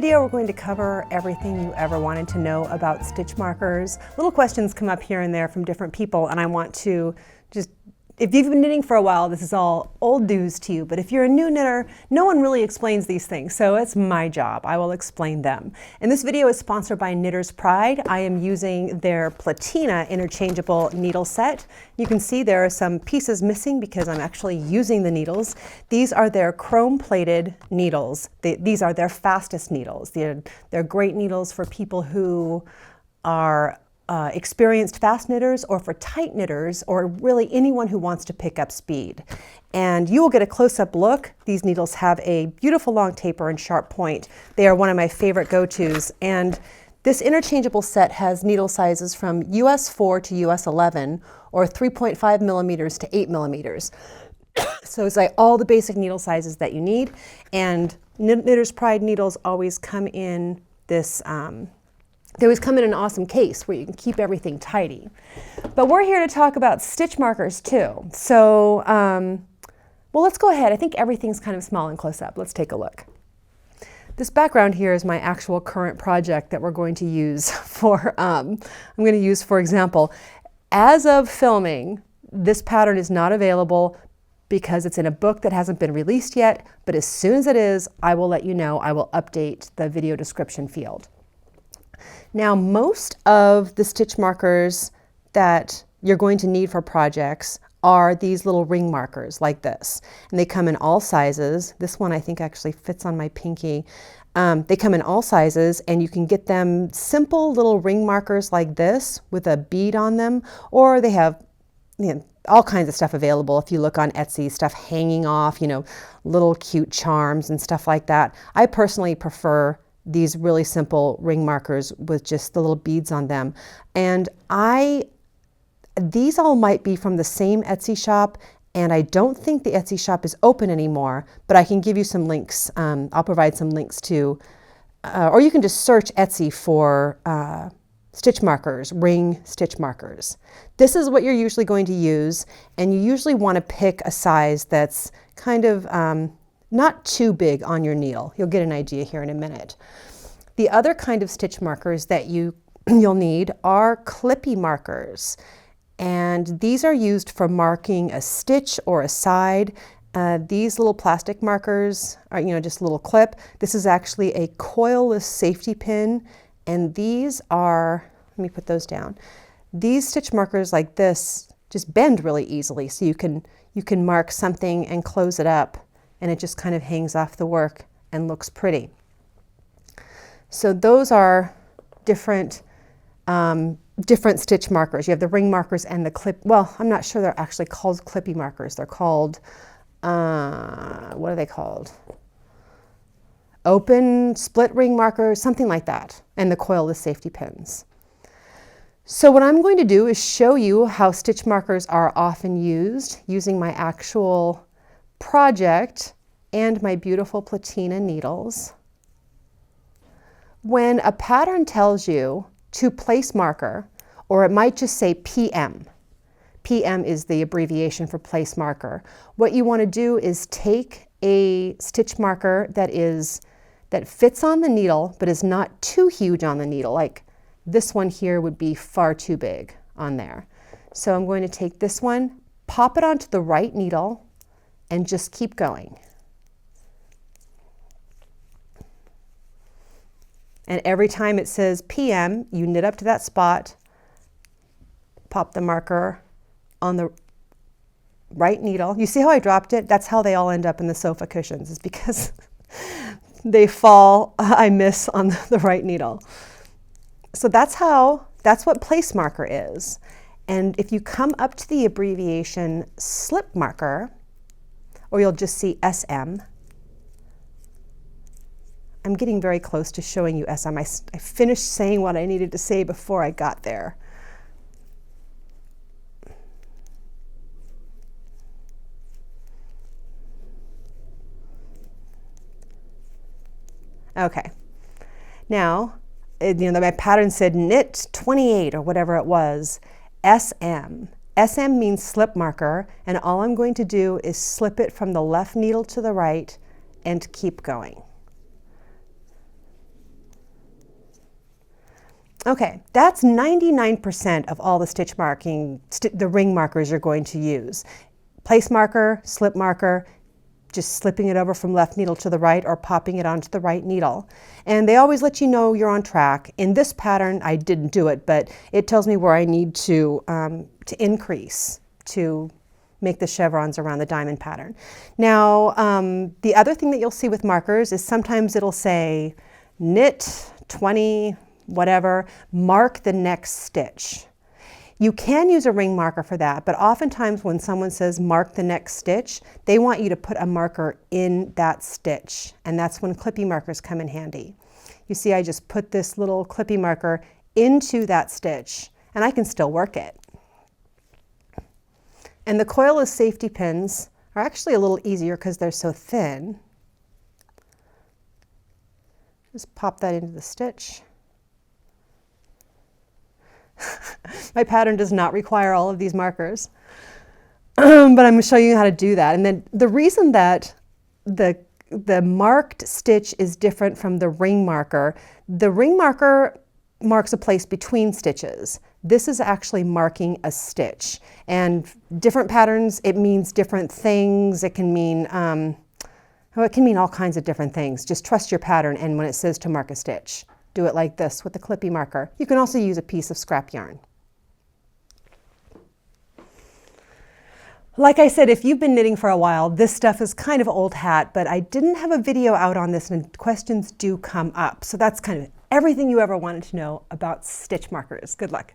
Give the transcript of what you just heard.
video, we're going to cover everything you ever wanted to know about stitch markers. Little questions come up here and there from different people, and I want to just, if you've been knitting for a while, this is all old news to you, but if you're a new knitter, no one really explains these things, so it's my job. I will explain them. And this video is sponsored by Knitter's Pride. I am using their Platina interchangeable needle set. You can see there are some pieces missing because I'm actually using the needles. These are their chrome-plated needles. These are their fastest needles. They're great needles for people who are experienced fast knitters, or for tight knitters, or really anyone who wants to pick up speed. And you will get a close-up look. These needles have a beautiful long taper and sharp point. They are one of my favorite go-tos. And this interchangeable set has needle sizes from US 4 to US 11, or 3.5 millimeters to 8 millimeters. So it's like all the basic needle sizes that you need. And Knitter's Pride needles always come in this they always come in an awesome case where you can keep everything tidy. But we're here to talk about stitch markers too. So, well, let's go ahead. I think everything's kind of small and close up. Let's take a look. This background here is my actual current project that we're going to use for, I'm going to use, for example, as of filming, this pattern is not available because it's in a book that hasn't been released yet, but as soon as it is, I will let you know. I will update the video description field. Now, most of the stitch markers that you're going to need for projects are these little ring markers like this. And they come in all sizes. This one I think actually fits on my pinky. They come in all sizes, and you can get them simple little ring markers like this with a bead on them, or they have, you know, all kinds of stuff available. If you look on Etsy, stuff hanging off, you know, little cute charms and stuff like that. I personally prefer these really simple ring markers with just the little beads on them. And these all might be from the same Etsy shop, and I don't think the Etsy shop is open anymore, but I can give you some links. I'll provide some links to, or you can just search Etsy for stitch markers, ring stitch markers. This is what you're usually going to use, and you usually want to pick a size that's kind of not too big on your needle. You'll get an idea here in a minute. The other kind of stitch markers that you'll need are clippy markers. And these are used for marking a stitch or a side. These little plastic markers are, you know, just a little clip. This is actually a coilless safety pin. And these are, let me put those down. These stitch markers like this just bend really easily. So you can mark something and close it up, and it just kind of hangs off the work and looks pretty. So those are different stitch markers. You have the ring markers and the clip. Well, I'm not sure they're actually called clippy markers. They're called, what are they called? Open split ring markers, something like that, and the coilless safety pins. So what I'm going to do is show you how stitch markers are often used using my actual project and my beautiful Platina needles. When a pattern tells you to place marker, or it might just say PM. PM is the abbreviation for place marker. What you want to do is take a stitch marker that fits on the needle but is not too huge on the needle. Like this one here would be far too big on there. So I'm going to take this one, pop it onto the right needle, and just keep going. And every time it says PM, you knit up to that spot, pop the marker on the right needle. You see how I dropped it? That's how they all end up in the sofa cushions, is because they fall, I miss on the right needle. So that's what place marker is. And if you come up to the abbreviation slip marker, or you'll just see SM. I'm getting very close to showing you SM. I finished saying what I needed to say before I got there. Okay. Now, you know, my pattern said knit 28 or whatever it was. SM. SM means slip marker, and all I'm going to do is slip it from the left needle to the right and keep going. Okay, that's 99% of all the stitch marking, the ring markers you're going to use. Place marker, slip marker, just slipping it over from left needle to the right or popping it onto the right needle. And they always let you know you're on track. In this pattern, I didn't do it, but it tells me where I need to increase to make the chevrons around the diamond pattern. Now, the other thing that you'll see with markers is sometimes it'll say knit 20, whatever, mark the next stitch. You can use a ring marker for that, but oftentimes when someone says mark the next stitch, they want you to put a marker in that stitch, and that's when clippy markers come in handy. You see, I just put this little clippy marker into that stitch, and I can still work it. And the coilless safety pins are actually a little easier because they're so thin. Just pop that into the stitch. My pattern does not require all of these markers, but I'm going to show you how to do that. And then the reason that the marked stitch is different from the ring marker marks a place between stitches. This is actually marking a stitch. And different patterns, it means different things. It can mean, it can mean all kinds of different things. Just trust your pattern, and when it says to mark a stitch, do it like this with the clippy marker. You can also use a piece of scrap yarn. Like I said, if you've been knitting for a while, this stuff is kind of old hat, but I didn't have a video out on this and questions do come up. So that's kind of everything you ever wanted to know about stitch markers. Good luck.